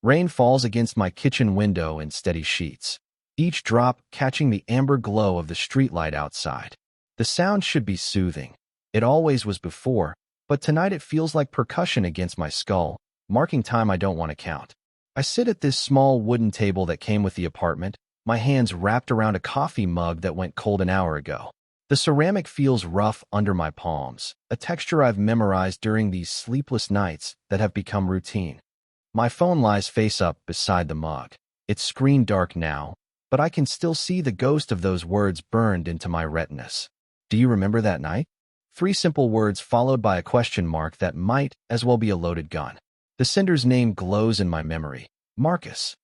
Rain falls against my kitchen window in steady sheets, each drop catching the amber glow of the streetlight outside. The sound should be soothing. It always was before, but tonight it feels like percussion against my skull, marking time I don't want to count. I sit at this small wooden table that came with the apartment, my hands wrapped around a coffee mug that went cold an hour ago. The ceramic feels rough under my palms, a texture I've memorized during these sleepless nights that have become routine. My phone lies face up beside the mug. Its screen dark now, but I can still see the ghost of those words burned into my retinas. Do you remember that night? 3 simple words followed by a question mark that might as well be a loaded gun. The sender's name glows in my memory. Marcus.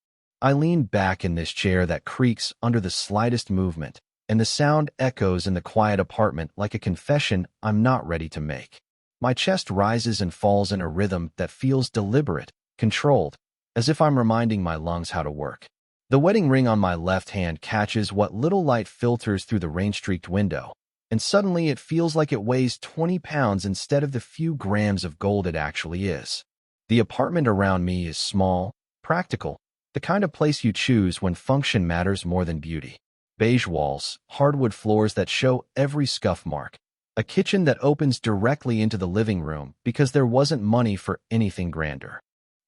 I lean back in this chair that creaks under the slightest movement, and the sound echoes in the quiet apartment like a confession I'm not ready to make. My chest rises and falls in a rhythm that feels deliberate, controlled, as if I'm reminding my lungs how to work. The wedding ring on my left hand catches what little light filters through the rain-streaked window, and suddenly it feels like it weighs 20 pounds instead of the few grams of gold it actually is. The apartment around me is small, practical, the kind of place you choose when function matters more than beauty. Beige walls, hardwood floors that show every scuff mark, a kitchen that opens directly into the living room because there wasn't money for anything grander.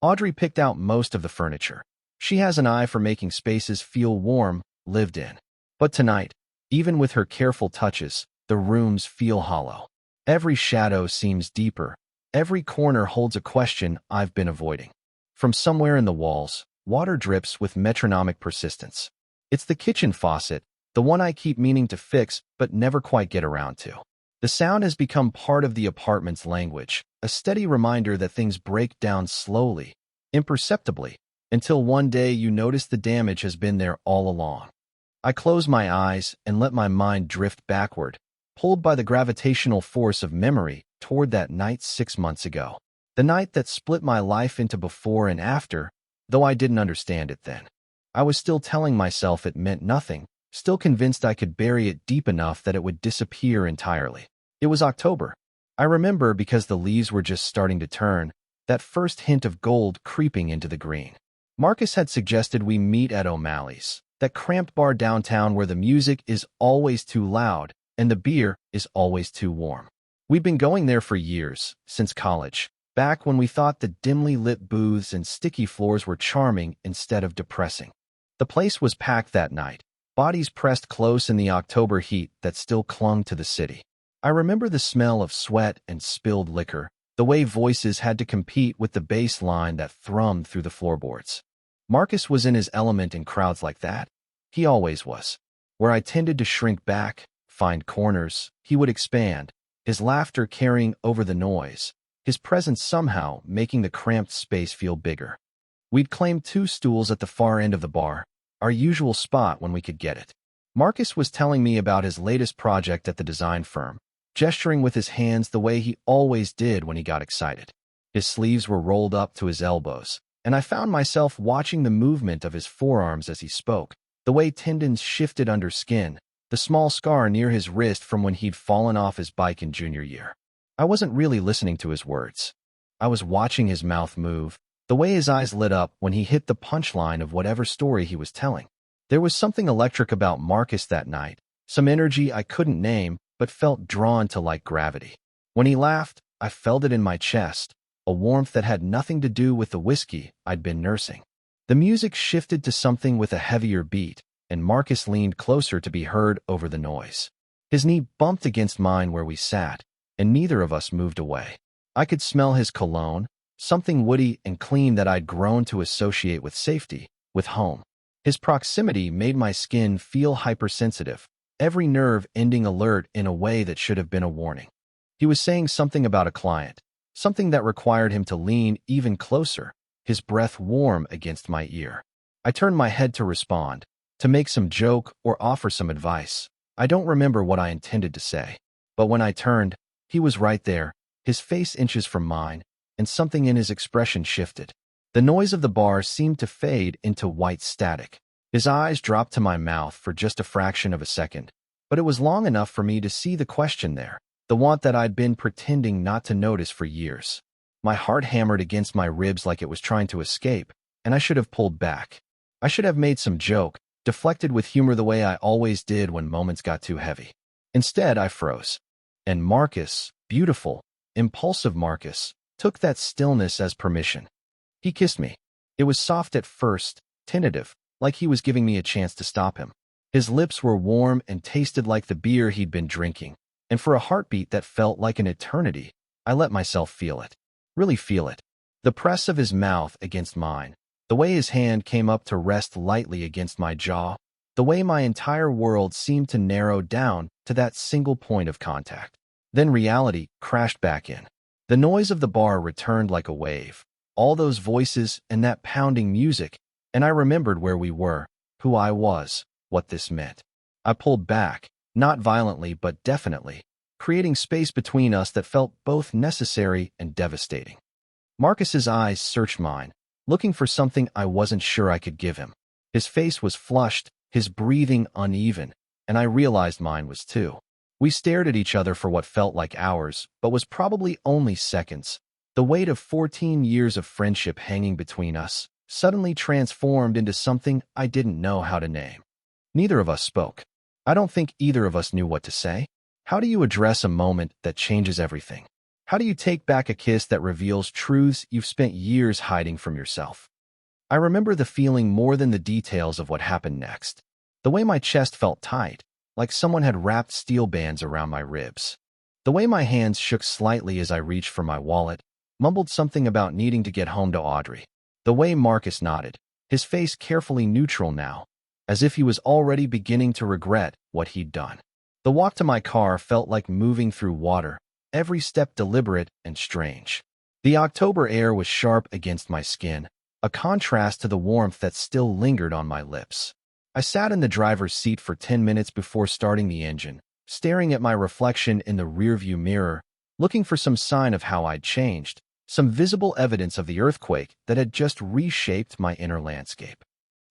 Audrey picked out most of the furniture. She has an eye for making spaces feel warm, lived in. But tonight, even with her careful touches, the rooms feel hollow. Every shadow seems deeper. Every corner holds a question I've been avoiding. From somewhere in the walls, water drips with metronomic persistence. It's the kitchen faucet, the one I keep meaning to fix but never quite get around to. The sound has become part of the apartment's language, a steady reminder that things break down slowly, imperceptibly, until one day you notice the damage has been there all along. I close my eyes and let my mind drift backward, pulled by the gravitational force of memory toward that night 6 months ago. The night that split my life into before and after, though I didn't understand it then. I was still telling myself it meant nothing, still convinced I could bury it deep enough that it would disappear entirely. It was October. I remember because the leaves were just starting to turn, that first hint of gold creeping into the green. Marcus had suggested we meet at O'Malley's, that cramped bar downtown where the music is always too loud and the beer is always too warm. We'd been going there for years, since college, back when we thought the dimly lit booths and sticky floors were charming instead of depressing. The place was packed that night, bodies pressed close in the October heat that still clung to the city. I remember the smell of sweat and spilled liquor, the way voices had to compete with the bass line that thrummed through the floorboards. Marcus was in his element in crowds like that. He always was. Where I tended to shrink back, find corners, he would expand, his laughter carrying over the noise, his presence somehow making the cramped space feel bigger. We'd claimed 2 stools at the far end of the bar, our usual spot when we could get it. Marcus was telling me about his latest project at the design firm, gesturing with his hands the way he always did when he got excited. His sleeves were rolled up to his elbows, and I found myself watching the movement of his forearms as he spoke, the way tendons shifted under skin, the small scar near his wrist from when he'd fallen off his bike in junior year. I wasn't really listening to his words. I was watching his mouth move, the way his eyes lit up when he hit the punchline of whatever story he was telling. There was something electric about Marcus that night, some energy I couldn't name but felt drawn to like gravity. When he laughed, I felt it in my chest, a warmth that had nothing to do with the whiskey I'd been nursing. The music shifted to something with a heavier beat, and Marcus leaned closer to be heard over the noise. His knee bumped against mine where we sat, and neither of us moved away. I could smell his cologne, something woody and clean that I'd grown to associate with safety, with home. His proximity made my skin feel hypersensitive, every nerve ending alert in a way that should have been a warning. He was saying something about a client, something that required him to lean even closer, his breath warm against my ear. I turned my head to respond, to make some joke or offer some advice. I don't remember what I intended to say, but when I turned, he was right there, his face inches from mine, and something in his expression shifted. The noise of the bar seemed to fade into white static. His eyes dropped to my mouth for just a fraction of a second, but it was long enough for me to see the question there, the want that I'd been pretending not to notice for years. My heart hammered against my ribs like it was trying to escape, and I should have pulled back. I should have made some joke, deflected with humor the way I always did when moments got too heavy. Instead, I froze. And Marcus, beautiful, impulsive Marcus, took that stillness as permission. He kissed me. It was soft at first, tentative, like he was giving me a chance to stop him. His lips were warm and tasted like the beer he'd been drinking, and for a heartbeat that felt like an eternity, I let myself feel it. Really feel it. The press of his mouth against mine, the way his hand came up to rest lightly against my jaw, the way my entire world seemed to narrow down to that single point of contact. Then reality crashed back in. The noise of the bar returned like a wave, all those voices and that pounding music, and I remembered where we were, who I was, what this meant. I pulled back, not violently but definitely, creating space between us that felt both necessary and devastating. Marcus's eyes searched mine, looking for something I wasn't sure I could give him. His face was flushed, his breathing uneven, and I realized mine was too. We stared at each other for what felt like hours, but was probably only seconds. The weight of 14 years of friendship hanging between us suddenly transformed into something I didn't know how to name. Neither of us spoke. I don't think either of us knew what to say. How do you address a moment that changes everything? How do you take back a kiss that reveals truths you've spent years hiding from yourself? I remember the feeling more than the details of what happened next. The way my chest felt tight, like someone had wrapped steel bands around my ribs. The way my hands shook slightly as I reached for my wallet, mumbled something about needing to get home to Audrey. The way Marcus nodded, his face carefully neutral now, as if he was already beginning to regret what he'd done. The walk to my car felt like moving through water, every step deliberate and strange. The October air was sharp against my skin, a contrast to the warmth that still lingered on my lips. I sat in the driver's seat for 10 minutes before starting the engine, staring at my reflection in the rearview mirror, looking for some sign of how I'd changed, some visible evidence of the earthquake that had just reshaped my inner landscape.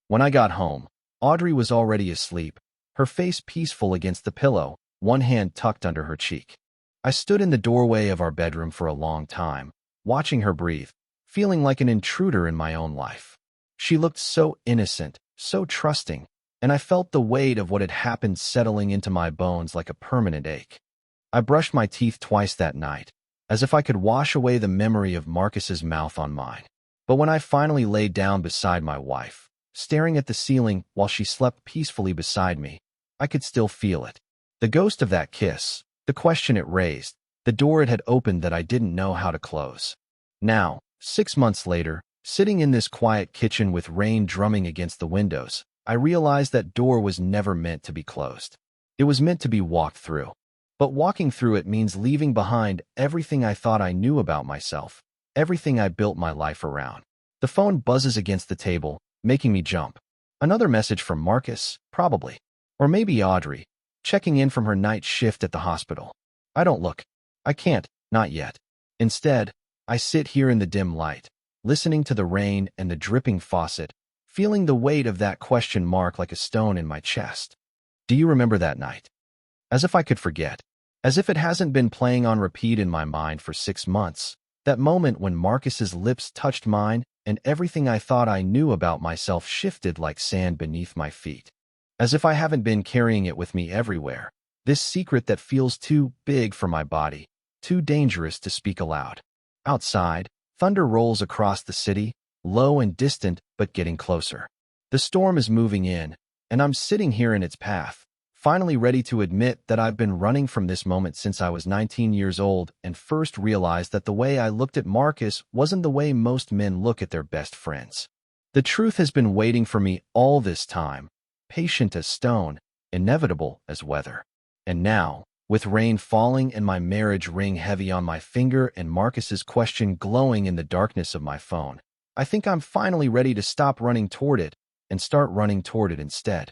When I got home, Audrey was already asleep, her face peaceful against the pillow, one hand tucked under her cheek. I stood in the doorway of our bedroom for a long time, watching her breathe, feeling like an intruder in my own life. She looked so innocent, so trusting, and I felt the weight of what had happened settling into my bones like a permanent ache. I brushed my teeth twice that night, as if I could wash away the memory of Marcus's mouth on mine. But when I finally lay down beside my wife, staring at the ceiling while she slept peacefully beside me, I could still feel it. The ghost of that kiss, the question it raised, the door it had opened that I didn't know how to close. Now, 6 months later, sitting in this quiet kitchen with rain drumming against the windows, I realized that door was never meant to be closed. It was meant to be walked through. But walking through it means leaving behind everything I thought I knew about myself, everything I built my life around. The phone buzzes against the table, making me jump. Another message from Marcus, probably. Or maybe Audrey, checking in from her night shift at the hospital. I don't look. I can't, not yet. Instead, I sit here in the dim light, listening to the rain and the dripping faucet, feeling the weight of that question mark like a stone in my chest. Do you remember that night? As if I could forget. As if it hasn't been playing on repeat in my mind for 6 months. That moment when Marcus's lips touched mine and everything I thought I knew about myself shifted like sand beneath my feet. As if I haven't been carrying it with me everywhere. This secret that feels too big for my body, too dangerous to speak aloud. Outside, thunder rolls across the city, low and distant but getting closer. The storm is moving in, and I'm sitting here in its path, finally ready to admit that I've been running from this moment since I was 19 years old and first realized that the way I looked at Marcus wasn't the way most men look at their best friends. The truth has been waiting for me all this time, patient as stone, inevitable as weather. And now, with rain falling and my marriage ring heavy on my finger and Marcus's question glowing in the darkness of my phone, I think I'm finally ready to stop running toward it and start running toward it instead.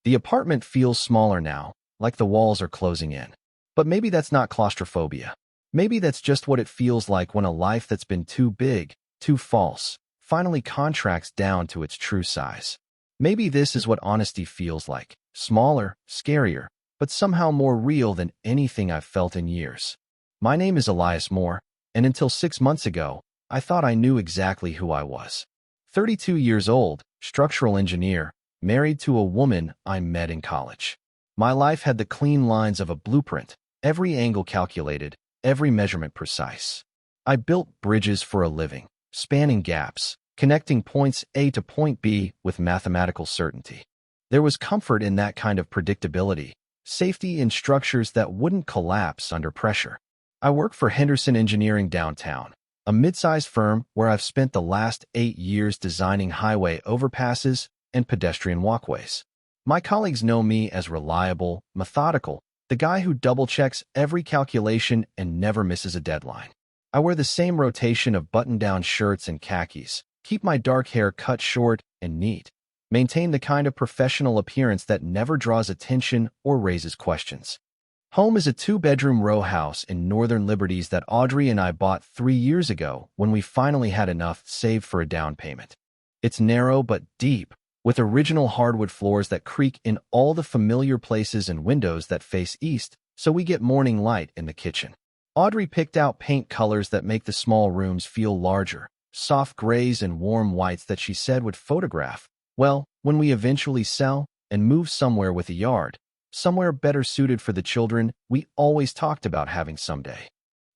The apartment feels smaller now, like the walls are closing in. But maybe that's not claustrophobia. Maybe that's just what it feels like when a life that's been too big, too false, finally contracts down to its true size. Maybe this is what honesty feels like. Smaller, scarier, but somehow more real than anything I've felt in years. My name is Elias Moore, and until 6 months ago, I thought I knew exactly who I was. 32 years old, structural engineer, married to a woman I met in college. My life had the clean lines of a blueprint, every angle calculated, every measurement precise. I built bridges for a living, spanning gaps, connecting points A to point B with mathematical certainty. There was comfort in that kind of predictability, safety in structures that wouldn't collapse under pressure. I work for Henderson Engineering downtown, a mid-sized firm where I've spent the last 8 years designing highway overpasses and pedestrian walkways. My colleagues know me as reliable, methodical, the guy who double-checks every calculation and never misses a deadline. I wear the same rotation of button-down shirts and khakis, keep my dark hair cut short and neat, maintain the kind of professional appearance that never draws attention or raises questions. Home is a 2-bedroom row house in Northern Liberties that Audrey and I bought 3 years ago when we finally had enough saved for a down payment. It's narrow but deep, with original hardwood floors that creak in all the familiar places and windows that face east, so we get morning light in the kitchen. Audrey picked out paint colors that make the small rooms feel larger, soft grays and warm whites that she said would photograph. Well, when we eventually sell and move somewhere with a yard, somewhere better suited for the children we always talked about having someday.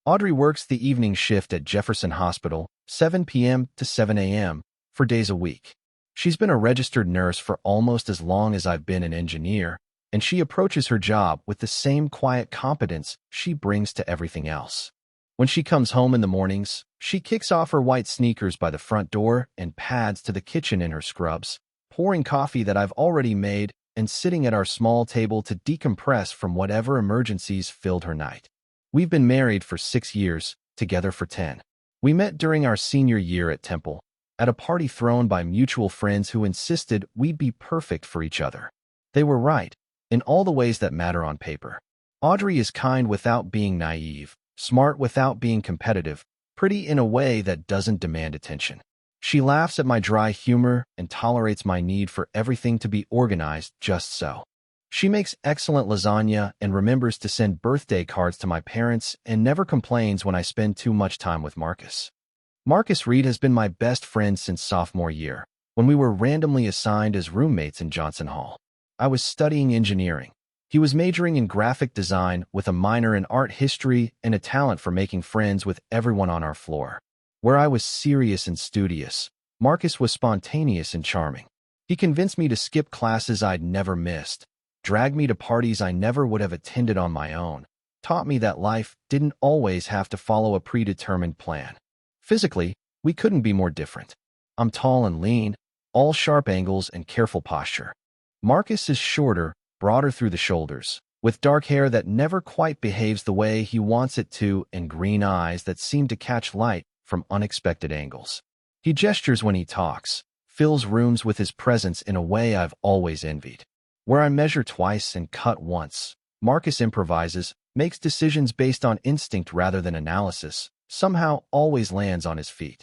Audrey works the evening shift at Jefferson Hospital, 7 p.m. to 7 a.m., for days a week. She's been a registered nurse for almost as long as I've been an engineer, and she approaches her job with the same quiet competence she brings to everything else. When she comes home in the mornings, she kicks off her white sneakers by the front door and pads to the kitchen in her scrubs, pouring coffee that I've already made and sitting at our small table to decompress from whatever emergencies filled her night. We've been married for 6 years, together for 10. We met during our senior year at Temple, at a party thrown by mutual friends who insisted we'd be perfect for each other. They were right, in all the ways that matter on paper. Audrey is kind without being naive, smart without being competitive, pretty in a way that doesn't demand attention. She laughs at my dry humor and tolerates my need for everything to be organized just so. She makes excellent lasagna and remembers to send birthday cards to my parents and never complains when I spend too much time with Marcus. Marcus Reed has been my best friend since sophomore year, when we were randomly assigned as roommates in Johnson Hall. I was studying engineering. He was majoring in graphic design with a minor in art history and a talent for making friends with everyone on our floor. Where I was serious and studious, Marcus was spontaneous and charming. He convinced me to skip classes I'd never missed, dragged me to parties I never would have attended on my own, taught me that life didn't always have to follow a predetermined plan. Physically, we couldn't be more different. I'm tall and lean, all sharp angles and careful posture. Marcus is shorter, broader through the shoulders, with dark hair that never quite behaves the way he wants it to and green eyes that seem to catch light from unexpected angles. He gestures when he talks, fills rooms with his presence in a way I've always envied. Where I measure twice and cut once, Marcus improvises, makes decisions based on instinct rather than analysis, somehow always lands on his feet.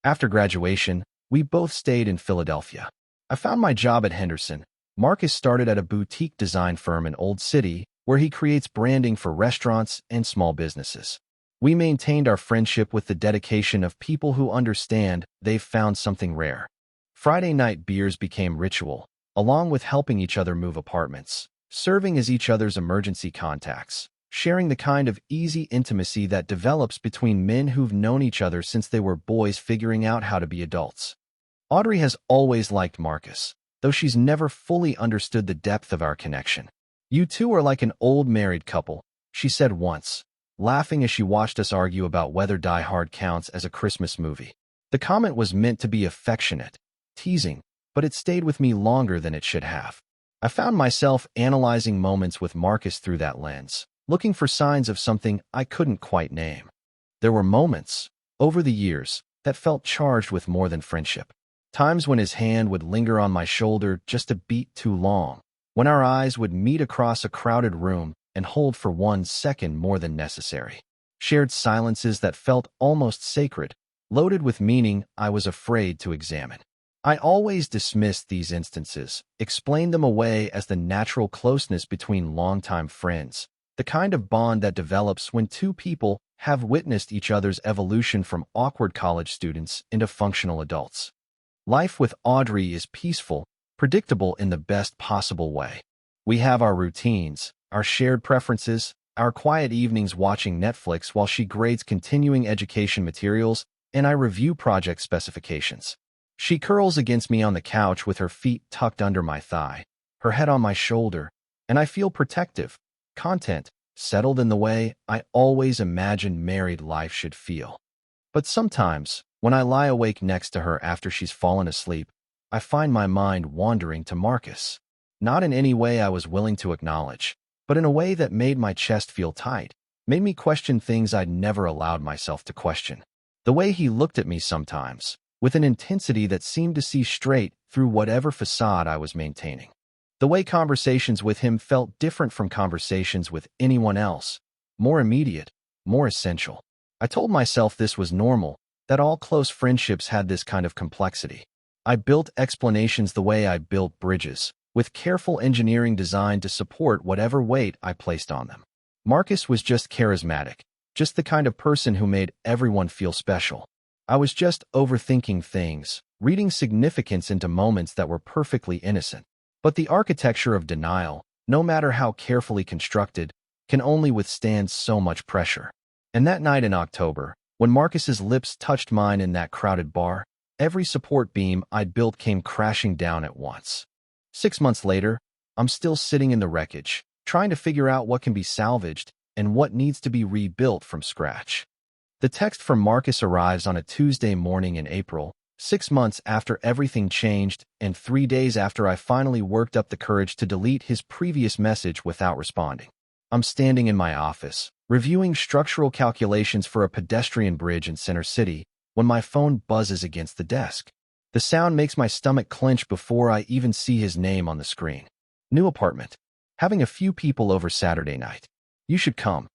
After graduation, we both stayed in Philadelphia. I found my job at Henderson. Marcus started at a boutique design firm in Old City, where he creates branding for restaurants and small businesses. We maintained our friendship with the dedication of people who understand they've found something rare. Friday night beers became ritual, along with helping each other move apartments, serving as each other's emergency contacts, sharing the kind of easy intimacy that develops between men who've known each other since they were boys figuring out how to be adults. Audrey has always liked Marcus, though she's never fully understood the depth of our connection. "You two are like an old married couple," she said once, laughing as she watched us argue about whether Die Hard counts as a Christmas movie. The comment was meant to be affectionate, teasing, but it stayed with me longer than it should have. I found myself analyzing moments with Marcus through that lens, looking for signs of something I couldn't quite name. There were moments, over the years, that felt charged with more than friendship. Times when his hand would linger on my shoulder just a beat too long, when our eyes would meet across a crowded room and hold for 1 second more than necessary. Shared silences that felt almost sacred, loaded with meaning I was afraid to examine. I always dismissed these instances, explained them away as the natural closeness between longtime friends, the kind of bond that develops when two people have witnessed each other's evolution from awkward college students into functional adults. Life with Audrey is peaceful, predictable in the best possible way. We have our routines, our shared preferences, our quiet evenings watching Netflix while she grades continuing education materials and I review project specifications. She curls against me on the couch with her feet tucked under my thigh, her head on my shoulder, and I feel protective, content, settled in the way I always imagined married life should feel. But sometimes, when I lie awake next to her after she's fallen asleep, I find my mind wandering to Marcus. Not in any way I was willing to acknowledge, but in a way that made my chest feel tight, made me question things I'd never allowed myself to question. The way he looked at me sometimes, with an intensity that seemed to see straight through whatever facade I was maintaining. The way conversations with him felt different from conversations with anyone else, more immediate, more essential. I told myself this was normal, that all close friendships had this kind of complexity. I built explanations the way I built bridges, with careful engineering designed to support whatever weight I placed on them. Marcus was just charismatic, just the kind of person who made everyone feel special. I was just overthinking things, reading significance into moments that were perfectly innocent. But the architecture of denial, no matter how carefully constructed, can only withstand so much pressure. And that night in October, when Marcus's lips touched mine in that crowded bar, every support beam I'd built came crashing down at once. 6 months later, I'm still sitting in the wreckage, trying to figure out what can be salvaged and what needs to be rebuilt from scratch. The text from Marcus arrives on a Tuesday morning in April, 6 months after everything changed and 3 days after I finally worked up the courage to delete his previous message without responding. I'm standing in my office, reviewing structural calculations for a pedestrian bridge in Center City, when my phone buzzes against the desk. The sound makes my stomach clench before I even see his name on the screen. New apartment. Having a few people over Saturday night. You should come.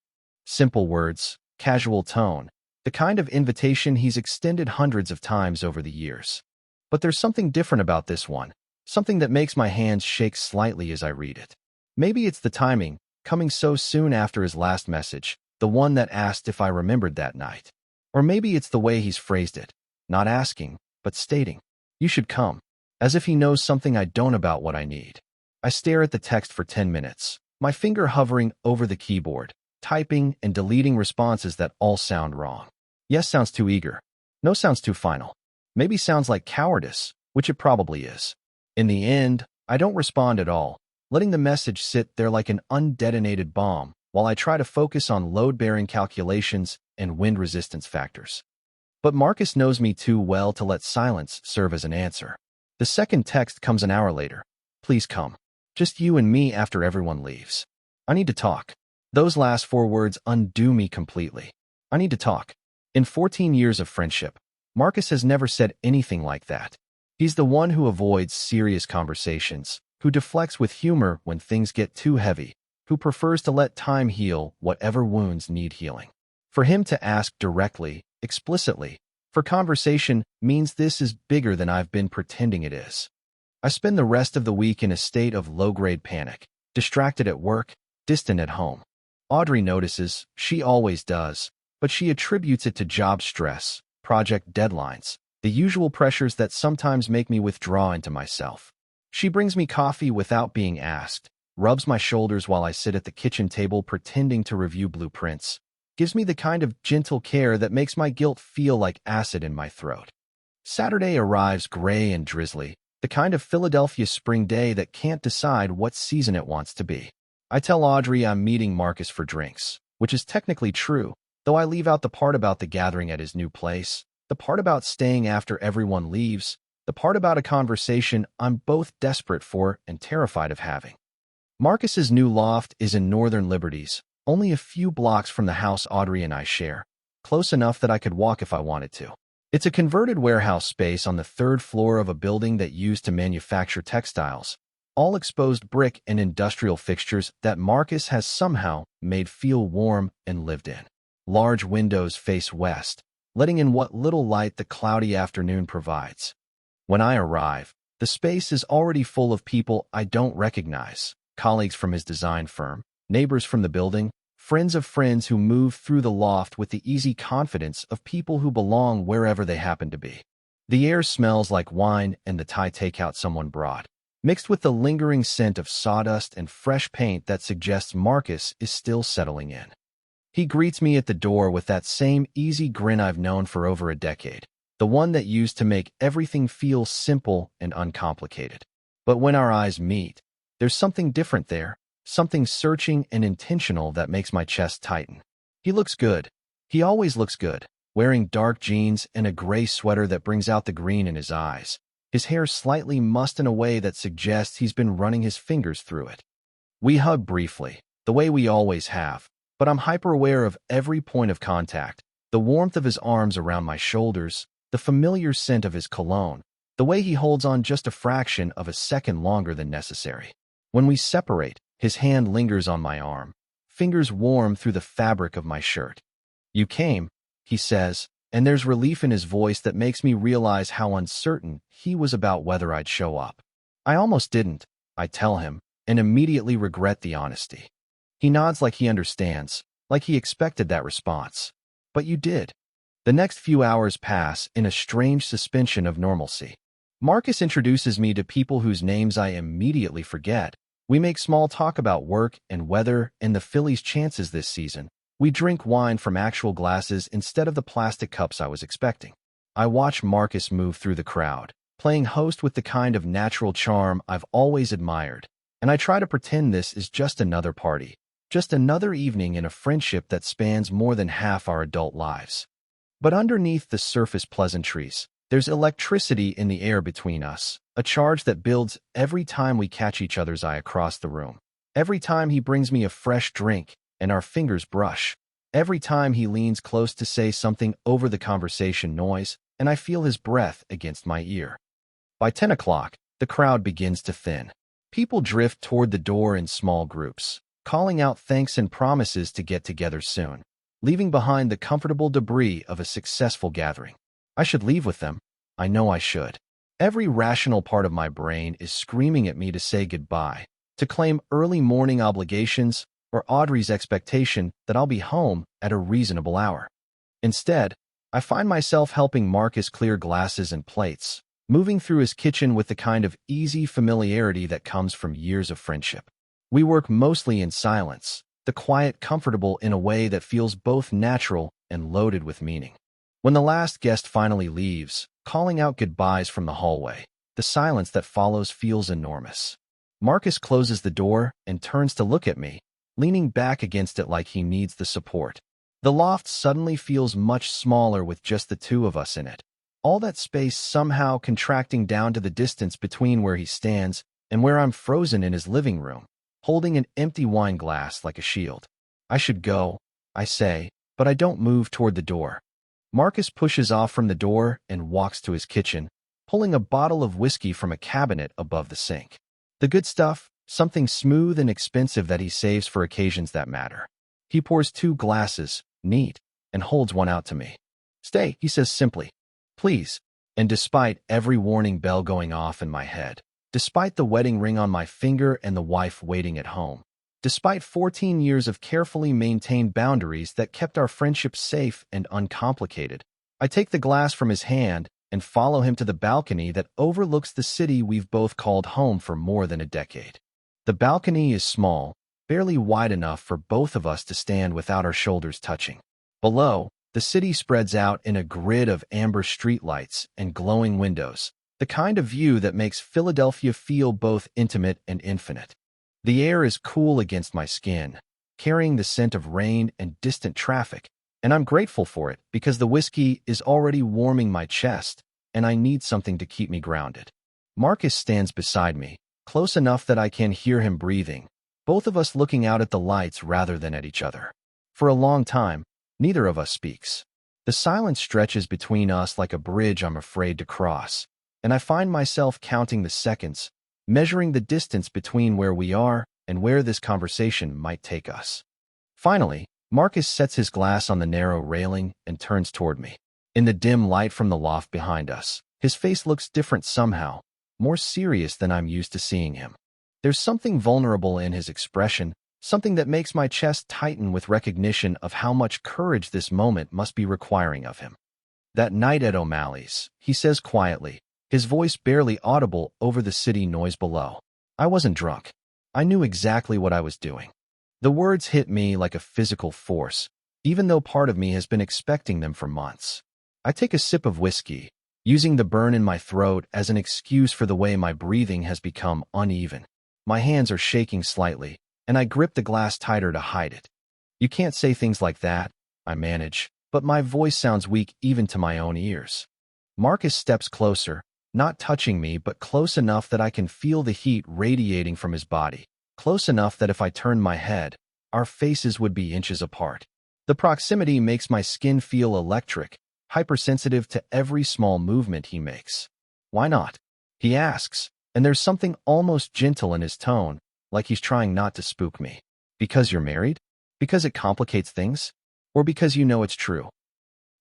Simple words, casual tone, the kind of invitation he's extended hundreds of times over the years. But there's something different about this one, something that makes my hands shake slightly as I read it. Maybe it's the timing, coming so soon after his last message, the one that asked if I remembered that night. Or maybe it's the way he's phrased it, not asking, but stating, "You should come," as if he knows something I don't about what I need. I stare at the text for 10 minutes, my finger hovering over the keyboard, typing and deleting responses that all sound wrong. Yes sounds too eager. No sounds too final. Maybe sounds like cowardice, which it probably is. In the end, I don't respond at all, letting the message sit there like an undetonated bomb while I try to focus on load-bearing calculations and wind resistance factors. But Marcus knows me too well to let silence serve as an answer. The second text comes an hour later. Please come. Just you and me after everyone leaves. I need to talk. Those last 4 words undo me completely. I need to talk. In 14 years of friendship, Marcus has never said anything like that. He's the one who avoids serious conversations, who deflects with humor when things get too heavy, who prefers to let time heal whatever wounds need healing. For him to ask directly, explicitly, for conversation means this is bigger than I've been pretending it is. I spend the rest of the week in a state of low-grade panic, distracted at work, distant at home. Audrey notices, she always does, but she attributes it to job stress, project deadlines, the usual pressures that sometimes make me withdraw into myself. She brings me coffee without being asked, rubs my shoulders while I sit at the kitchen table pretending to review blueprints, gives me the kind of gentle care that makes my guilt feel like acid in my throat. Saturday arrives gray and drizzly, the kind of Philadelphia spring day that can't decide what season it wants to be. I tell Audrey I'm meeting Marcus for drinks, which is technically true, though I leave out the part about the gathering at his new place, the part about staying after everyone leaves, the part about a conversation I'm both desperate for and terrified of having. Marcus's new loft is in Northern Liberties, only a few blocks from the house Audrey and I share, close enough that I could walk if I wanted to. It's a converted warehouse space on the 3rd floor of a building that used to manufacture textiles, all exposed brick and industrial fixtures that Marcus has somehow made feel warm and lived in. Large windows face west, letting in what little light the cloudy afternoon provides. When I arrive, the space is already full of people I don't recognize, colleagues from his design firm, neighbors from the building, friends of friends who move through the loft with the easy confidence of people who belong wherever they happen to be. The air smells like wine and the Thai takeout someone brought, mixed with the lingering scent of sawdust and fresh paint that suggests Marcus is still settling in. He greets me at the door with that same easy grin I've known for over a decade, the one that used to make everything feel simple and uncomplicated. But when our eyes meet, there's something different there, something searching and intentional that makes my chest tighten. He looks good. He always looks good, wearing dark jeans and a gray sweater that brings out the green in his eyes. His hair slightly mussed in a way that suggests he's been running his fingers through it. We hug briefly, the way we always have, but I'm hyper-aware of every point of contact, the warmth of his arms around my shoulders, the familiar scent of his cologne, the way he holds on just a fraction of a second longer than necessary. When we separate, his hand lingers on my arm, fingers warm through the fabric of my shirt. "You came," he says, and there's relief in his voice that makes me realize how uncertain he was about whether I'd show up. I almost didn't, I tell him, and immediately regret the honesty. He nods like he understands, like he expected that response. But you did. The next few hours pass in a strange suspension of normalcy. Marcus introduces me to people whose names I immediately forget. We make small talk about work and weather and the Phillies' chances this season. We drink wine from actual glasses instead of the plastic cups I was expecting. I watch Marcus move through the crowd, playing host with the kind of natural charm I've always admired, and I try to pretend this is just another party, just another evening in a friendship that spans more than half our adult lives. But underneath the surface pleasantries, there's electricity in the air between us, a charge that builds every time we catch each other's eye across the room. Every time he brings me a fresh drink and our fingers brush. Every time he leans close to say something over the conversation noise, and I feel his breath against my ear. By 10 o'clock, the crowd begins to thin. People drift toward the door in small groups, calling out thanks and promises to get together soon, leaving behind the comfortable debris of a successful gathering. I should leave with them. I know I should. Every rational part of my brain is screaming at me to say goodbye, to claim early morning obligations, or Audrey's expectation that I'll be home at a reasonable hour. Instead, I find myself helping Marcus clear glasses and plates, moving through his kitchen with the kind of easy familiarity that comes from years of friendship. We work mostly in silence, the quiet comfortable in a way that feels both natural and loaded with meaning. When the last guest finally leaves, calling out goodbyes from the hallway, the silence that follows feels enormous. Marcus closes the door and turns to look at me, leaning back against it like he needs the support. The loft suddenly feels much smaller with just the two of us in it. All that space somehow contracting down to the distance between where he stands and where I'm frozen in his living room, holding an empty wine glass like a shield. I should go, I say, but I don't move toward the door. Marcus pushes off from the door and walks to his kitchen, pulling a bottle of whiskey from a cabinet above the sink. The good stuff, something smooth and expensive that he saves for occasions that matter. He pours 2 glasses, neat, and holds one out to me. "Stay," he says simply. "Please." And despite every warning bell going off in my head, despite the wedding ring on my finger and the wife waiting at home, despite 14 years of carefully maintained boundaries that kept our friendship safe and uncomplicated, I take the glass from his hand and follow him to the balcony that overlooks the city we've both called home for more than a decade. The balcony is small, barely wide enough for both of us to stand without our shoulders touching. Below, the city spreads out in a grid of amber streetlights and glowing windows, the kind of view that makes Philadelphia feel both intimate and infinite. The air is cool against my skin, carrying the scent of rain and distant traffic, and I'm grateful for it because the whiskey is already warming my chest, and I need something to keep me grounded. Marcus stands beside me, close enough that I can hear him breathing, both of us looking out at the lights rather than at each other. For a long time, neither of us speaks. The silence stretches between us like a bridge I'm afraid to cross, and I find myself counting the seconds, measuring the distance between where we are and where this conversation might take us. Finally, Marcus sets his glass on the narrow railing and turns toward me. In the dim light from the loft behind us, his face looks different somehow, more serious than I'm used to seeing him. There's something vulnerable in his expression, something that makes my chest tighten with recognition of how much courage this moment must be requiring of him. That night at O'Malley's, he says quietly, his voice barely audible over the city noise below. I wasn't drunk. I knew exactly what I was doing. The words hit me like a physical force, even though part of me has been expecting them for months. I take a sip of whiskey, using the burn in my throat as an excuse for the way my breathing has become uneven. My hands are shaking slightly, and I grip the glass tighter to hide it. You can't say things like that, I manage, but my voice sounds weak even to my own ears. Marcus steps closer, not touching me, but close enough that I can feel the heat radiating from his body, close enough that if I turned my head, our faces would be inches apart. The proximity makes my skin feel electric, hypersensitive to every small movement he makes. Why not? He asks, and there's something almost gentle in his tone, like he's trying not to spook me. Because you're married? Because it complicates things? Or because you know it's true?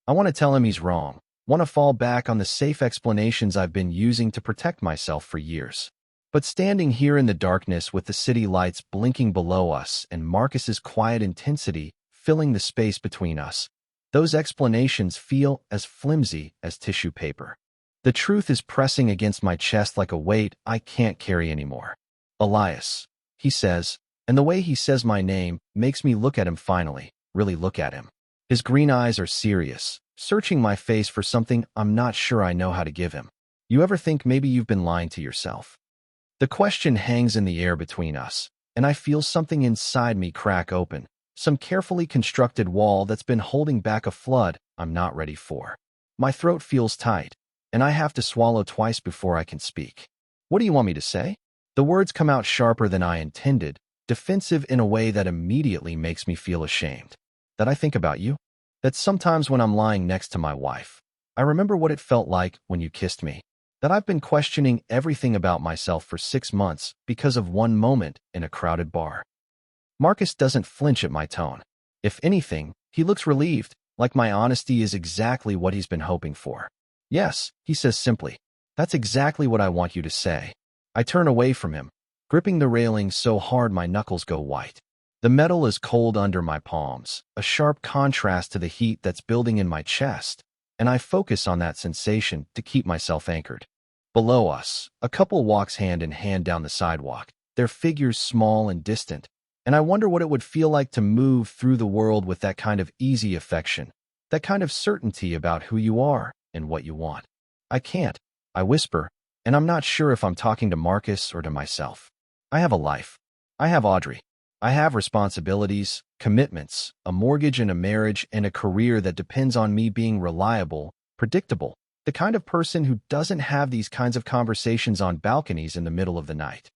I want to tell him he's wrong, want to fall back on the safe explanations I've been using to protect myself for years. But standing here in the darkness with the city lights blinking below us and Marcus's quiet intensity filling the space between us, those explanations feel as flimsy as tissue paper. The truth is pressing against my chest like a weight I can't carry anymore. Elias, he says, and the way he says my name makes me look at him finally, really look at him. His green eyes are serious, searching my face for something I'm not sure I know how to give him. You ever think maybe you've been lying to yourself? The question hangs in the air between us, and I feel something inside me crack open, some carefully constructed wall that's been holding back a flood I'm not ready for. My throat feels tight, and I have to swallow twice before I can speak. What do you want me to say? The words come out sharper than I intended, defensive in a way that immediately makes me feel ashamed. That I think about you? That sometimes when I'm lying next to my wife, I remember what it felt like when you kissed me. That I've been questioning everything about myself for 6 months because of one moment in a crowded bar. Marcus doesn't flinch at my tone. If anything, he looks relieved, like my honesty is exactly what he's been hoping for. Yes, he says simply. That's exactly what I want you to say. I turn away from him, gripping the railing so hard my knuckles go white. The metal is cold under my palms, a sharp contrast to the heat that's building in my chest, and I focus on that sensation to keep myself anchored. Below us, a couple walks hand in hand down the sidewalk, their figures small and distant, and I wonder what it would feel like to move through the world with that kind of easy affection, that kind of certainty about who you are and what you want. I can't, I whisper, and I'm not sure if I'm talking to Marcus or to myself. I have a life. I have Audrey. I have responsibilities, commitments, a mortgage and a marriage and a career that depends on me being reliable, predictable, the kind of person who doesn't have these kinds of conversations on balconies in the middle of the night.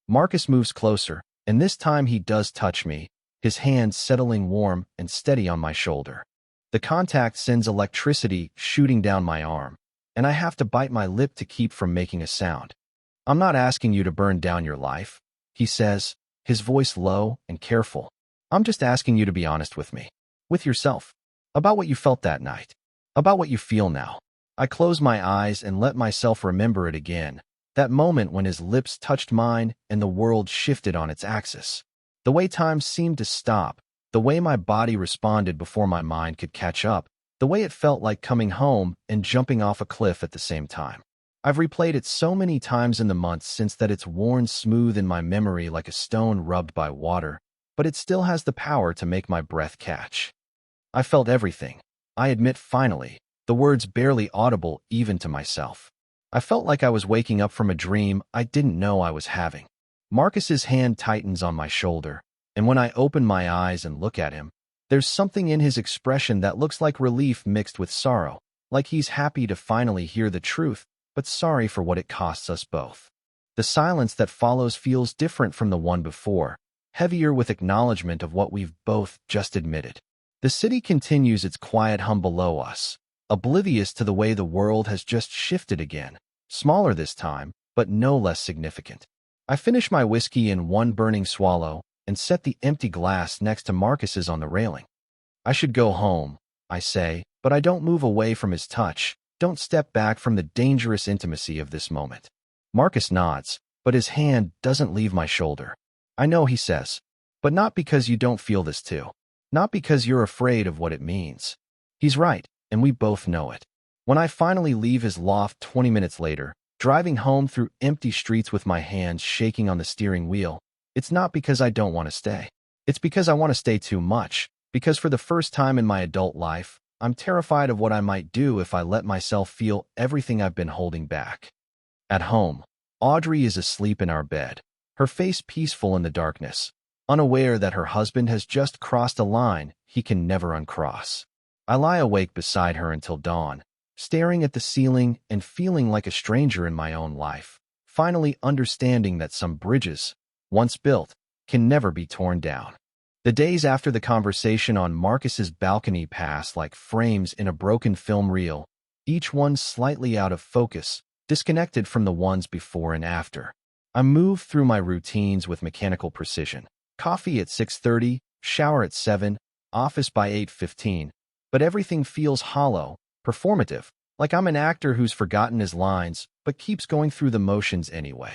Marcus moves closer, and this time he does touch me, his hand settling warm and steady on my shoulder. The contact sends electricity shooting down my arm, and I have to bite my lip to keep from making a sound. I'm not asking you to burn down your life, he says, his voice low and careful. I'm just asking you to be honest with me, with yourself, about what you felt that night, about what you feel now. I close my eyes and let myself remember it again, that moment when his lips touched mine and the world shifted on its axis. The way time seemed to stop, the way my body responded before my mind could catch up, the way it felt like coming home and jumping off a cliff at the same time. I've replayed it so many times in the months since that it's worn smooth in my memory like a stone rubbed by water, but it still has the power to make my breath catch. I felt everything. I admit finally, the words barely audible even to myself. I felt like I was waking up from a dream I didn't know I was having. Marcus's hand tightens on my shoulder, and when I open my eyes and look at him, there's something in his expression that looks like relief mixed with sorrow, like he's happy to finally hear the truth, but sorry for what it costs us both. The silence that follows feels different from the one before, heavier with acknowledgement of what we've both just admitted. The city continues its quiet hum below us, oblivious to the way the world has just shifted again, smaller this time, but no less significant. I finish my whiskey in one burning swallow and set the empty glass next to Marcus's on the railing. I should go home, I say, but I don't move away from his touch, don't step back from the dangerous intimacy of this moment. Marcus nods, but his hand doesn't leave my shoulder. I know, he says, but not because you don't feel this too. Not because you're afraid of what it means. He's right, and we both know it. When I finally leave his loft 20 minutes later, driving home through empty streets with my hands shaking on the steering wheel, it's not because I don't want to stay. It's because I want to stay too much, because for the first time in my adult life, I'm terrified of what I might do if I let myself feel everything I've been holding back. At home, Audrey is asleep in our bed, her face peaceful in the darkness, unaware that her husband has just crossed a line he can never uncross. I lie awake beside her until dawn, staring at the ceiling and feeling like a stranger in my own life, finally understanding that some bridges, once built, can never be torn down. The days after the conversation on Marcus's balcony pass like frames in a broken film reel, each one slightly out of focus, disconnected from the ones before and after. I move through my routines with mechanical precision. Coffee at 6:30, shower at 7, office by 8:15, but everything feels hollow, performative, like I'm an actor who's forgotten his lines but keeps going through the motions anyway.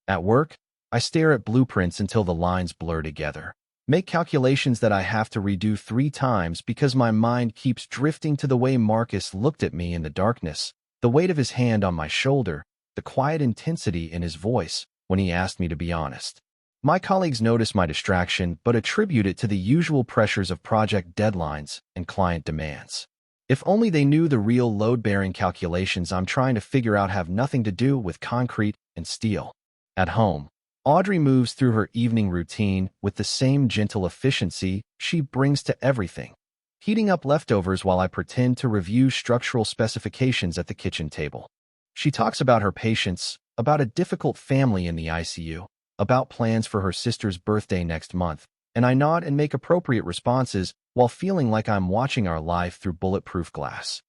At work, I stare at blueprints until the lines blur together, make calculations that I have to redo 3 times because my mind keeps drifting to the way Marcus looked at me in the darkness, the weight of his hand on my shoulder, the quiet intensity in his voice when he asked me to be honest. My colleagues notice my distraction but attribute it to the usual pressures of project deadlines and client demands. If only they knew the real load-bearing calculations I'm trying to figure out have nothing to do with concrete and steel. At home, Audrey moves through her evening routine with the same gentle efficiency she brings to everything, heating up leftovers while I pretend to review structural specifications at the kitchen table. She talks about her patients, about a difficult family in the ICU, about plans for her sister's birthday next month, and I nod and make appropriate responses while feeling like I'm watching our life through bulletproof glass.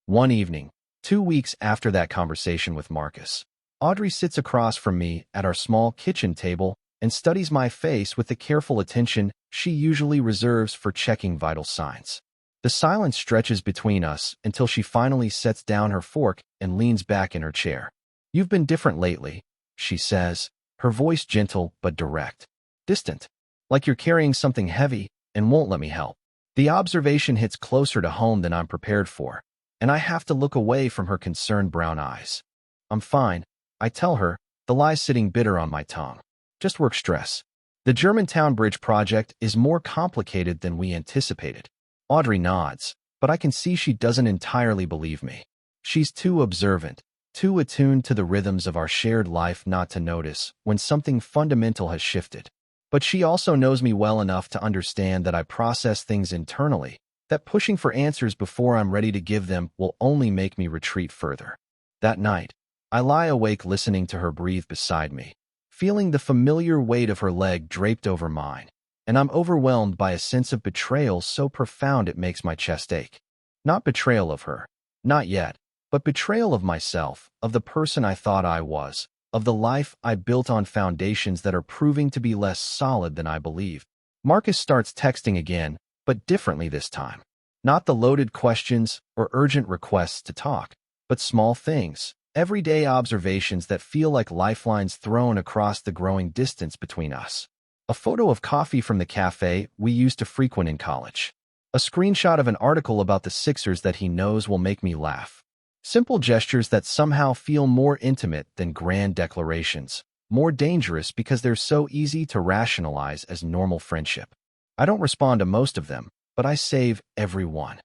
One evening, 2 weeks after that conversation with Marcus, Audrey sits across from me at our small kitchen table and studies my face with the careful attention she usually reserves for checking vital signs. The silence stretches between us until she finally sets down her fork and leans back in her chair. "You've been different lately," she says, her voice gentle but direct. "Distant. Like you're carrying something heavy and won't let me help." The observation hits closer to home than I'm prepared for, and I have to look away from her concerned brown eyes. "I'm fine," I tell her, the lie sitting bitter on my tongue. "Just work stress. The Germantown Bridge project is more complicated than we anticipated." Audrey nods, but I can see she doesn't entirely believe me. She's too observant, too attuned to the rhythms of our shared life not to notice when something fundamental has shifted. But she also knows me well enough to understand that I process things internally, that pushing for answers before I'm ready to give them will only make me retreat further. That night, I lie awake listening to her breathe beside me, feeling the familiar weight of her leg draped over mine, and I'm overwhelmed by a sense of betrayal so profound it makes my chest ache. Not betrayal of her, not yet, but betrayal of myself, of the person I thought I was, of the life I built on foundations that are proving to be less solid than I believed. Marcus starts texting again, but differently this time. Not the loaded questions or urgent requests to talk, but small things, everyday observations that feel like lifelines thrown across the growing distance between us. A photo of coffee from the cafe we used to frequent in college. A screenshot of an article about the Sixers that he knows will make me laugh. Simple gestures that somehow feel more intimate than grand declarations, more dangerous because they're so easy to rationalize as normal friendship. I don't respond to most of them, but I save every one.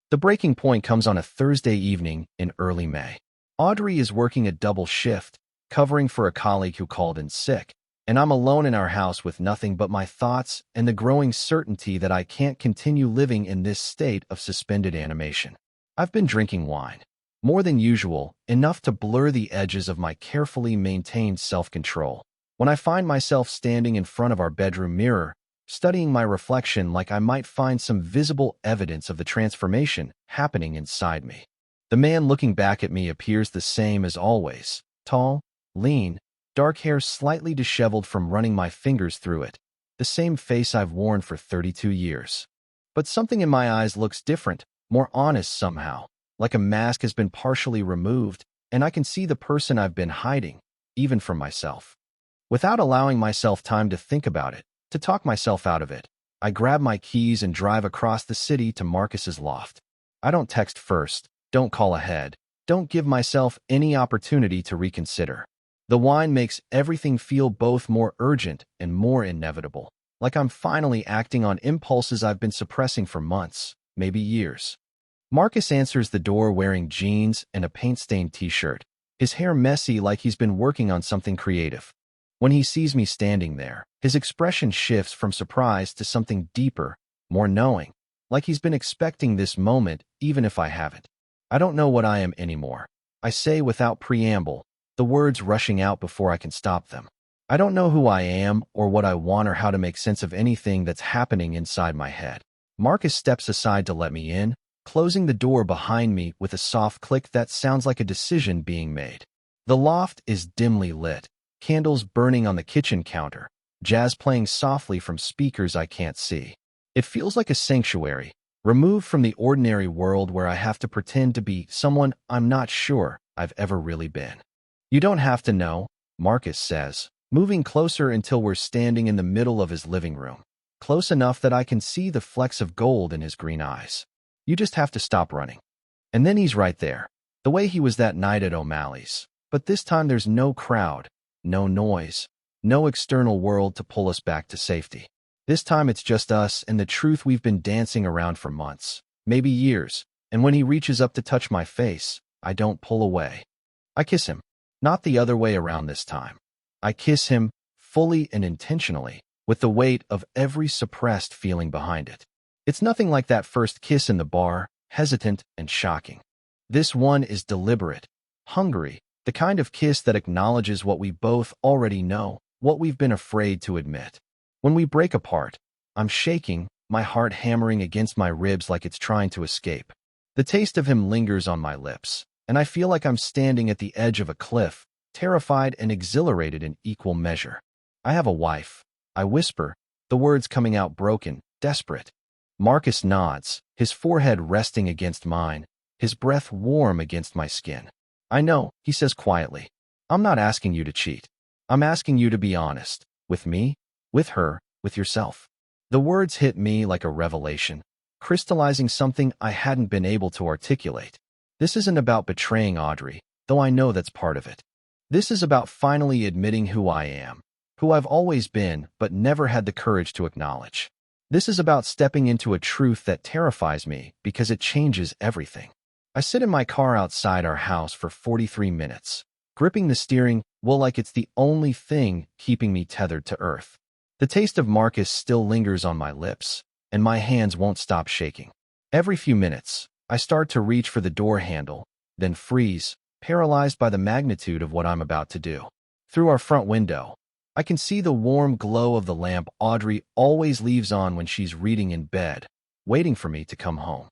The breaking point comes on a Thursday evening in early May. Audrey is working a double shift, covering for a colleague who called in sick, and I'm alone in our house with nothing but my thoughts and the growing certainty that I can't continue living in this state of suspended animation. I've been drinking wine. More than usual, enough to blur the edges of my carefully maintained self-control. When I find myself standing in front of our bedroom mirror, studying my reflection like I might find some visible evidence of the transformation happening inside me. The man looking back at me appears the same as always, tall, lean, dark hair slightly disheveled from running my fingers through it, the same face I've worn for 32 years. But something in my eyes looks different, more honest somehow. Like a mask has been partially removed, and I can see the person I've been hiding, even from myself. Without allowing myself time to think about it, to talk myself out of it, I grab my keys and drive across the city to Marcus's loft. I don't text first. Don't call ahead. Don't give myself any opportunity to reconsider. The wine makes everything feel both more urgent and more inevitable, like I'm finally acting on impulses I've been suppressing for months, maybe years. Marcus answers the door wearing jeans and a paint-stained t-shirt, his hair messy like he's been working on something creative. When he sees me standing there, his expression shifts from surprise to something deeper, more knowing, like he's been expecting this moment even if I haven't. I don't know what I am anymore. I say without preamble, the words rushing out before I can stop them. I don't know who I am or what I want or how to make sense of anything that's happening inside my head. Marcus steps aside to let me in, closing the door behind me with a soft click that sounds like a decision being made. The loft is dimly lit, candles burning on the kitchen counter, jazz playing softly from speakers I can't see. It feels like a sanctuary, removed from the ordinary world where I have to pretend to be someone I'm not sure I've ever really been. You don't have to know, Marcus says, moving closer until we're standing in the middle of his living room, close enough that I can see the flecks of gold in his green eyes. You just have to stop running. And then he's right there, the way he was that night at O'Malley's. But this time there's no crowd, no noise, no external world to pull us back to safety. This time it's just us and the truth we've been dancing around for months, maybe years, and when he reaches up to touch my face, I don't pull away. I kiss him, not the other way around this time. I kiss him, fully and intentionally, with the weight of every suppressed feeling behind it. It's nothing like that first kiss in the bar, hesitant and shocking. This one is deliberate, hungry, the kind of kiss that acknowledges what we both already know, what we've been afraid to admit. When we break apart, I'm shaking, my heart hammering against my ribs like it's trying to escape. The taste of him lingers on my lips, and I feel like I'm standing at the edge of a cliff, terrified and exhilarated in equal measure. I have a wife, I whisper, the words coming out broken, desperate. Marcus nods, his forehead resting against mine, his breath warm against my skin. I know, he says quietly. I'm not asking you to cheat. I'm asking you to be honest. With me, with her, with yourself. The words hit me like a revelation, crystallizing something I hadn't been able to articulate. This isn't about betraying Audrey, though I know that's part of it. This is about finally admitting who I am, who I've always been but never had the courage to acknowledge. This is about stepping into a truth that terrifies me because it changes everything. I sit in my car outside our house for 43 minutes, gripping the steering wheel like it's the only thing keeping me tethered to earth. The taste of Marcus still lingers on my lips, and my hands won't stop shaking. Every few minutes, I start to reach for the door handle, then freeze, paralyzed by the magnitude of what I'm about to do. Through our front window, I can see the warm glow of the lamp Audrey always leaves on when she's reading in bed, waiting for me to come home.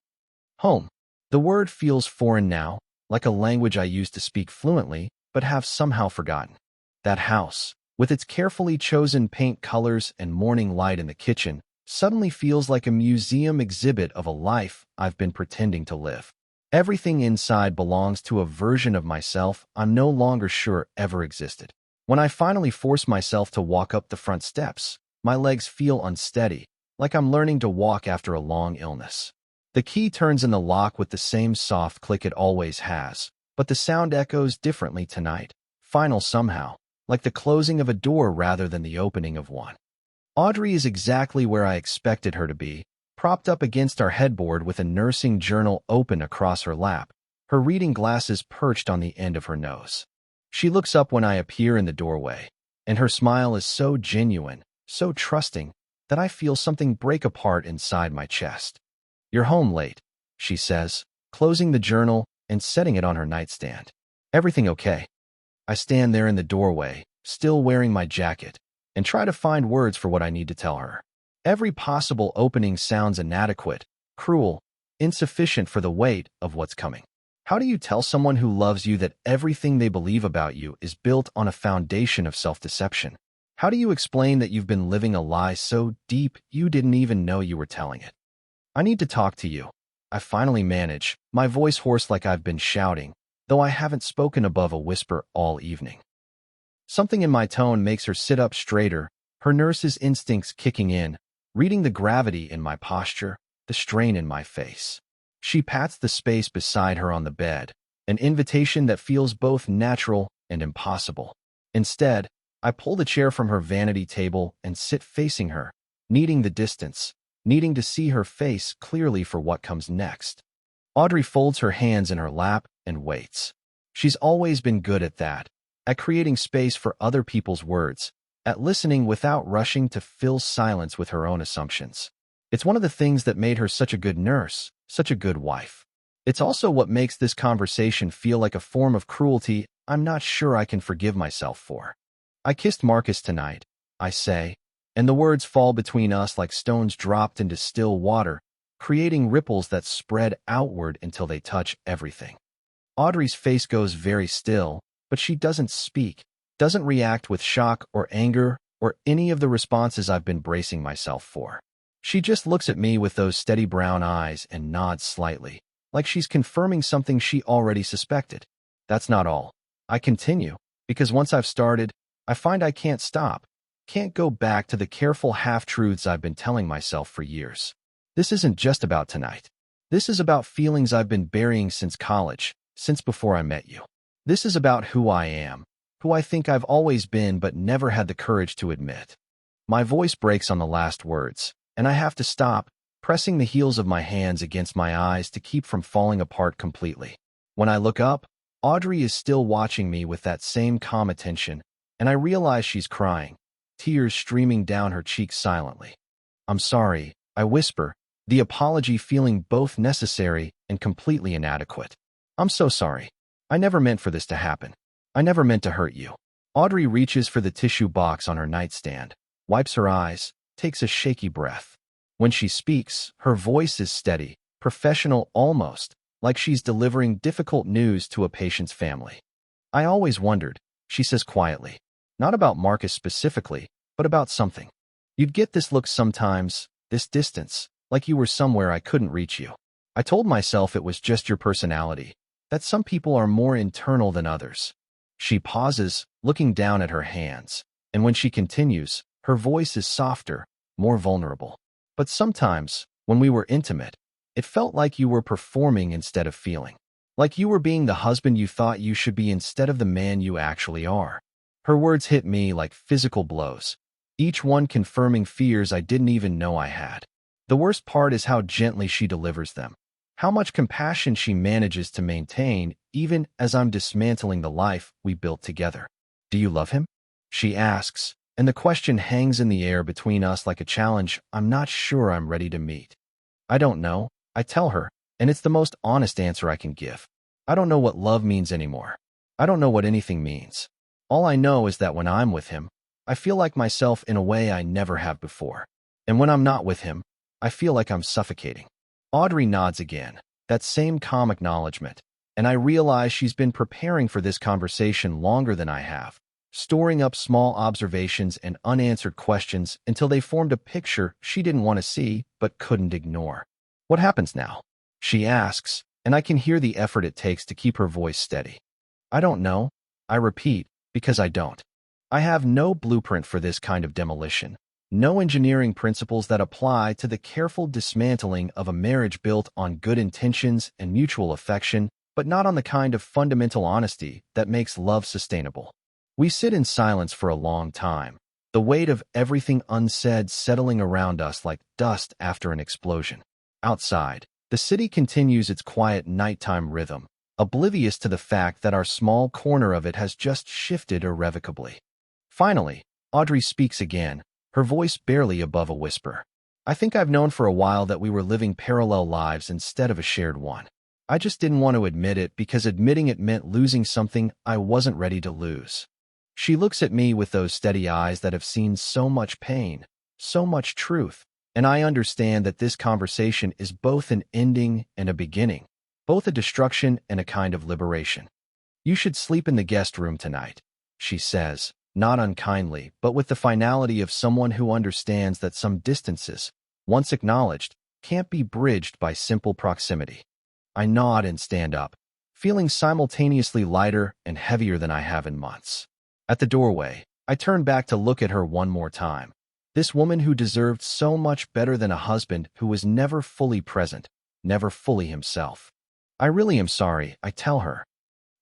Home. The word feels foreign now, like a language I used to speak fluently, but have somehow forgotten. That house, with its carefully chosen paint colors and morning light in the kitchen, suddenly feels like a museum exhibit of a life I've been pretending to live. Everything inside belongs to a version of myself I'm no longer sure ever existed. When I finally force myself to walk up the front steps, my legs feel unsteady, like I'm learning to walk after a long illness. The key turns in the lock with the same soft click it always has, but the sound echoes differently tonight, final somehow, like the closing of a door rather than the opening of one. Audrey is exactly where I expected her to be, propped up against our headboard with a nursing journal open across her lap, her reading glasses perched on the end of her nose. She looks up when I appear in the doorway, and her smile is so genuine, so trusting, that I feel something break apart inside my chest. "You're home late," she says, closing the journal and setting it on her nightstand. "Everything okay?" I stand there in the doorway, still wearing my jacket, and try to find words for what I need to tell her. Every possible opening sounds inadequate, cruel, insufficient for the weight of what's coming. How do you tell someone who loves you that everything they believe about you is built on a foundation of self-deception? How do you explain that you've been living a lie so deep you didn't even know you were telling it? "I need to talk to you," I finally manage, my voice hoarse like I've been shouting, though I haven't spoken above a whisper all evening. Something in my tone makes her sit up straighter, her nurse's instincts kicking in, reading the gravity in my posture, the strain in my face. She pats the space beside her on the bed, an invitation that feels both natural and impossible. Instead, I pull the chair from her vanity table and sit facing her, needing the distance, needing to see her face clearly for what comes next. Audrey folds her hands in her lap and waits. She's always been good at that, at creating space for other people's words, at listening without rushing to fill silence with her own assumptions. It's one of the things that made her such a good nurse, such a good wife. It's also what makes this conversation feel like a form of cruelty I'm not sure I can forgive myself for. I kissed Marcus tonight, I say, and the words fall between us like stones dropped into still water, creating ripples that spread outward until they touch everything. Audrey's face goes very still, but she doesn't speak, doesn't react with shock or anger or any of the responses I've been bracing myself for. She just looks at me with those steady brown eyes and nods slightly, like she's confirming something she already suspected. That's not all. I continue, because once I've started, I find I can't stop, can't go back to the careful half-truths I've been telling myself for years. This isn't just about tonight. This is about feelings I've been burying since college, since before I met you. This is about who I am, who I think I've always been but never had the courage to admit. My voice breaks on the last words, and I have to stop, pressing the heels of my hands against my eyes to keep from falling apart completely. When I look up, Audrey is still watching me with that same calm attention, and I realize she's crying, tears streaming down her cheeks silently. I'm sorry, I whisper, the apology feeling both necessary and completely inadequate. I'm so sorry. I never meant for this to happen. I never meant to hurt you. Audrey reaches for the tissue box on her nightstand, wipes her eyes, takes a shaky breath. When she speaks, her voice is steady, professional almost, like she's delivering difficult news to a patient's family. I always wondered, she says quietly, not about Marcus specifically, but about something. You'd get this look sometimes, this distance, like you were somewhere I couldn't reach you. I told myself it was just your personality, that some people are more internal than others. She pauses, looking down at her hands, and when she continues, her voice is softer, more vulnerable. But sometimes, when we were intimate, it felt like you were performing instead of feeling. Like you were being the husband you thought you should be instead of the man you actually are. Her words hit me like physical blows, each one confirming fears I didn't even know I had. The worst part is how gently she delivers them, how much compassion she manages to maintain even as I'm dismantling the life we built together. Do you love him? She asks, and the question hangs in the air between us like a challenge I'm not sure I'm ready to meet. I don't know, I tell her, and it's the most honest answer I can give. I don't know what love means anymore. I don't know what anything means. All I know is that when I'm with him, I feel like myself in a way I never have before. And when I'm not with him, I feel like I'm suffocating. Audrey nods again, that same calm acknowledgement, and I realize she's been preparing for this conversation longer than I have, storing up small observations and unanswered questions until they formed a picture she didn't want to see but couldn't ignore. What happens now? She asks, and I can hear the effort it takes to keep her voice steady. I don't know, I repeat, because I don't. I have no blueprint for this kind of demolition, no engineering principles that apply to the careful dismantling of a marriage built on good intentions and mutual affection, but not on the kind of fundamental honesty that makes love sustainable. We sit in silence for a long time, the weight of everything unsaid settling around us like dust after an explosion. Outside, the city continues its quiet nighttime rhythm, oblivious to the fact that our small corner of it has just shifted irrevocably. Finally, Audrey speaks again, her voice barely above a whisper. I think I've known for a while that we were living parallel lives instead of a shared one. I just didn't want to admit it because admitting it meant losing something I wasn't ready to lose. She looks at me with those steady eyes that have seen so much pain, so much truth, and I understand that this conversation is both an ending and a beginning, both a destruction and a kind of liberation. You should sleep in the guest room tonight, she says, not unkindly, but with the finality of someone who understands that some distances, once acknowledged, can't be bridged by simple proximity. I nod and stand up, feeling simultaneously lighter and heavier than I have in months. At the doorway, I turn back to look at her one more time. This woman who deserved so much better than a husband who was never fully present, never fully himself. I really am sorry, I tell her.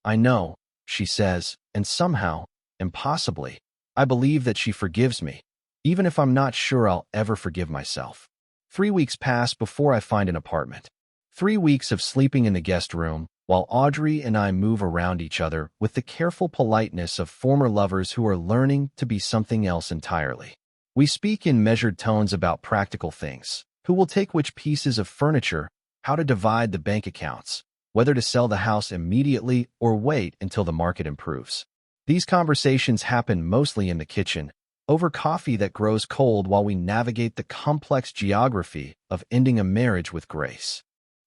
I know, she says, and somehow, impossibly, I believe that she forgives me, even if I'm not sure I'll ever forgive myself. 3 weeks pass before I find an apartment. 3 weeks of sleeping in the guest room, while Audrey and I move around each other with the careful politeness of former lovers who are learning to be something else entirely. We speak in measured tones about practical things: who will take which pieces of furniture, how to divide the bank accounts, whether to sell the house immediately or wait until the market improves. These conversations happen mostly in the kitchen, over coffee that grows cold while we navigate the complex geography of ending a marriage with grace.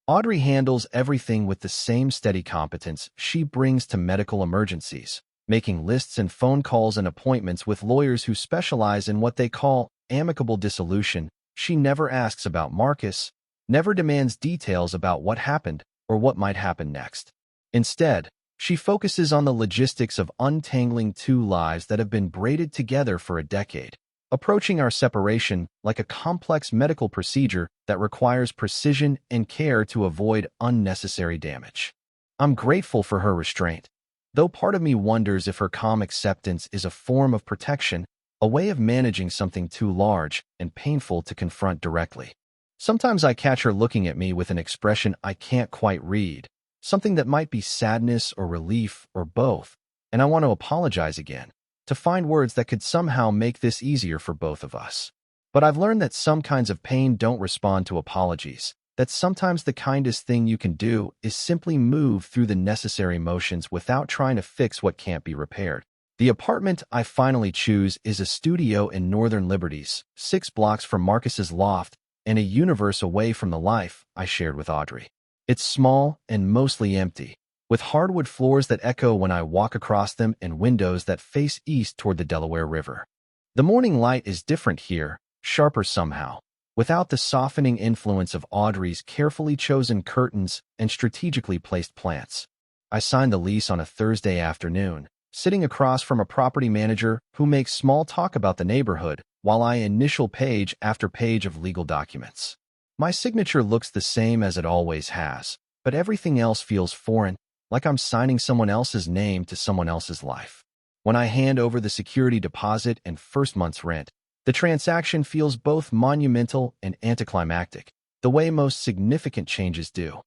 Audrey handles everything with the same steady competence she brings to medical emergencies, making lists and phone calls and appointments with lawyers who specialize in what they call amicable dissolution. She never asks about Marcus, never demands details about what happened or what might happen next. Instead, she focuses on the logistics of untangling two lives that have been braided together for a decade, approaching our separation like a complex medical procedure that requires precision and care to avoid unnecessary damage. I'm grateful for her restraint, though part of me wonders if her calm acceptance is a form of protection, a way of managing something too large and painful to confront directly. Sometimes I catch her looking at me with an expression I can't quite read, something that might be sadness or relief or both, and I want to apologize again, to find words that could somehow make this easier for both of us. But I've learned that some kinds of pain don't respond to apologies, that sometimes the kindest thing you can do is simply move through the necessary motions without trying to fix what can't be repaired. The apartment I finally choose is a studio in Northern Liberties, 6 blocks from Marcus's loft, and a universe away from the life I shared with Audrey. It's small and mostly empty, with hardwood floors that echo when I walk across them and windows that face east toward the Delaware River. The morning light is different here, sharper somehow, without the softening influence of Audrey's carefully chosen curtains and strategically placed plants. I signed the lease on a Thursday afternoon, sitting across from a property manager who makes small talk about the neighborhood while I initial page after page of legal documents. My signature looks the same as it always has, but everything else feels foreign, like I'm signing someone else's name to someone else's life. When I hand over the security deposit and first month's rent, the transaction feels both monumental and anticlimactic, the way most significant changes do.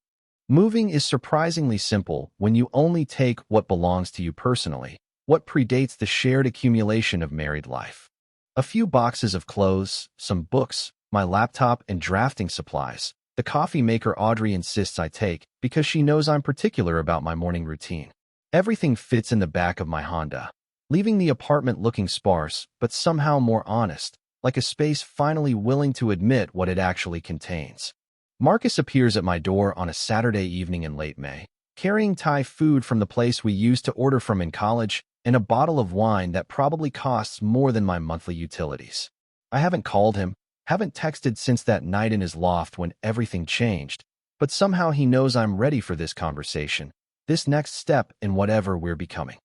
Moving is surprisingly simple when you only take what belongs to you personally, what predates the shared accumulation of married life. A few boxes of clothes, some books, my laptop and drafting supplies, the coffee maker Audrey insists I take because she knows I'm particular about my morning routine. Everything fits in the back of my Honda, leaving the apartment looking sparse but somehow more honest, like a space finally willing to admit what it actually contains. Marcus appears at my door on a Saturday evening in late May, carrying Thai food from the place we used to order from in college and a bottle of wine that probably costs more than my monthly utilities. I haven't called him, haven't texted since that night in his loft when everything changed, but somehow he knows I'm ready for this conversation, this next step in whatever we're becoming.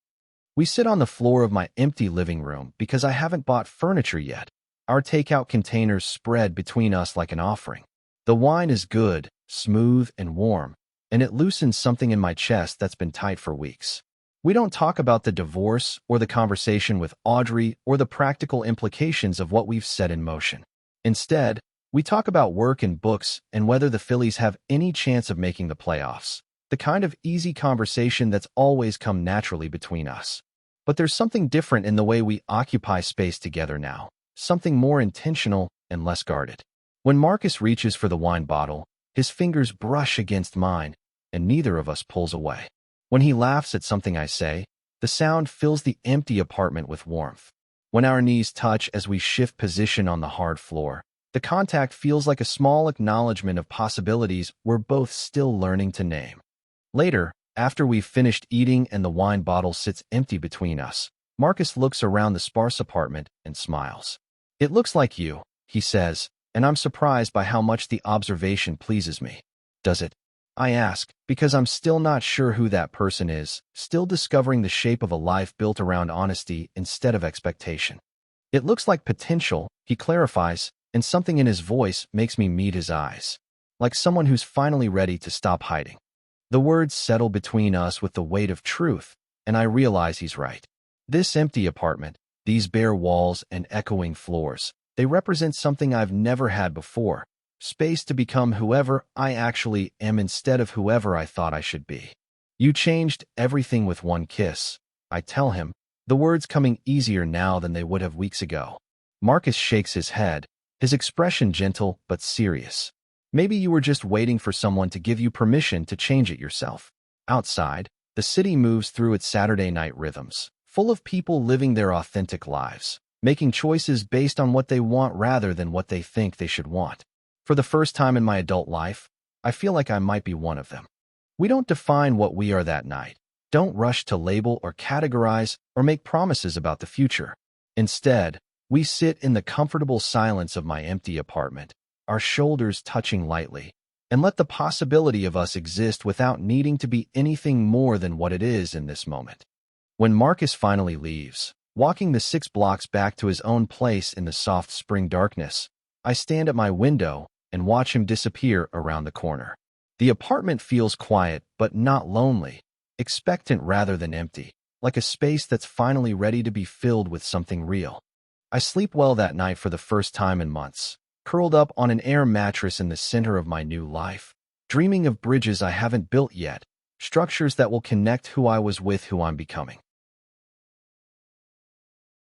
We sit on the floor of my empty living room because I haven't bought furniture yet, our takeout containers spread between us like an offering. The wine is good, smooth, and warm, and it loosens something in my chest that's been tight for weeks. We don't talk about the divorce or the conversation with Audrey or the practical implications of what we've set in motion. Instead, we talk about work and books and whether the Phillies have any chance of making the playoffs, the kind of easy conversation that's always come naturally between us. But there's something different in the way we occupy space together now, something more intentional and less guarded. When Marcus reaches for the wine bottle, his fingers brush against mine, and neither of us pulls away. When he laughs at something I say, the sound fills the empty apartment with warmth. When our knees touch as we shift position on the hard floor, the contact feels like a small acknowledgement of possibilities we're both still learning to name. Later, after we've finished eating and the wine bottle sits empty between us, Marcus looks around the sparse apartment and smiles. "It looks like you," he says, and I'm surprised by how much the observation pleases me. "Does it?" I ask, because I'm still not sure who that person is, still discovering the shape of a life built around honesty instead of expectation. "It looks like potential," he clarifies, and something in his voice makes me meet his eyes. like someone who's finally ready to stop hiding. The words settle between us with the weight of truth, and I realize he's right. This empty apartment, these bare walls and echoing floors, they represent something I've never had before, space to become whoever I actually am instead of whoever I thought I should be. You changed everything with one kiss, I tell him, the words coming easier now than they would have weeks ago. Marcus shakes his head, his expression gentle but serious. Maybe you were just waiting for someone to give you permission to change it yourself. Outside, the city moves through its Saturday night rhythms, full of people living their authentic lives, making choices based on what they want rather than what they think they should want. For the first time in my adult life, I feel like I might be one of them. We don't define what we are that night. Don't rush to label or categorize or make promises about the future. Instead, we sit in the comfortable silence of my empty apartment, our shoulders touching lightly, and let the possibility of us exist without needing to be anything more than what it is in this moment. When Marcus finally leaves, walking the 6 blocks back to his own place in the soft spring darkness, I stand at my window and watch him disappear around the corner. The apartment feels quiet but not lonely, expectant rather than empty, like a space that's finally ready to be filled with something real. I sleep well that night for the first time in months, curled up on an air mattress in the center of my new life, dreaming of bridges I haven't built yet, structures that will connect who I was with who I'm becoming.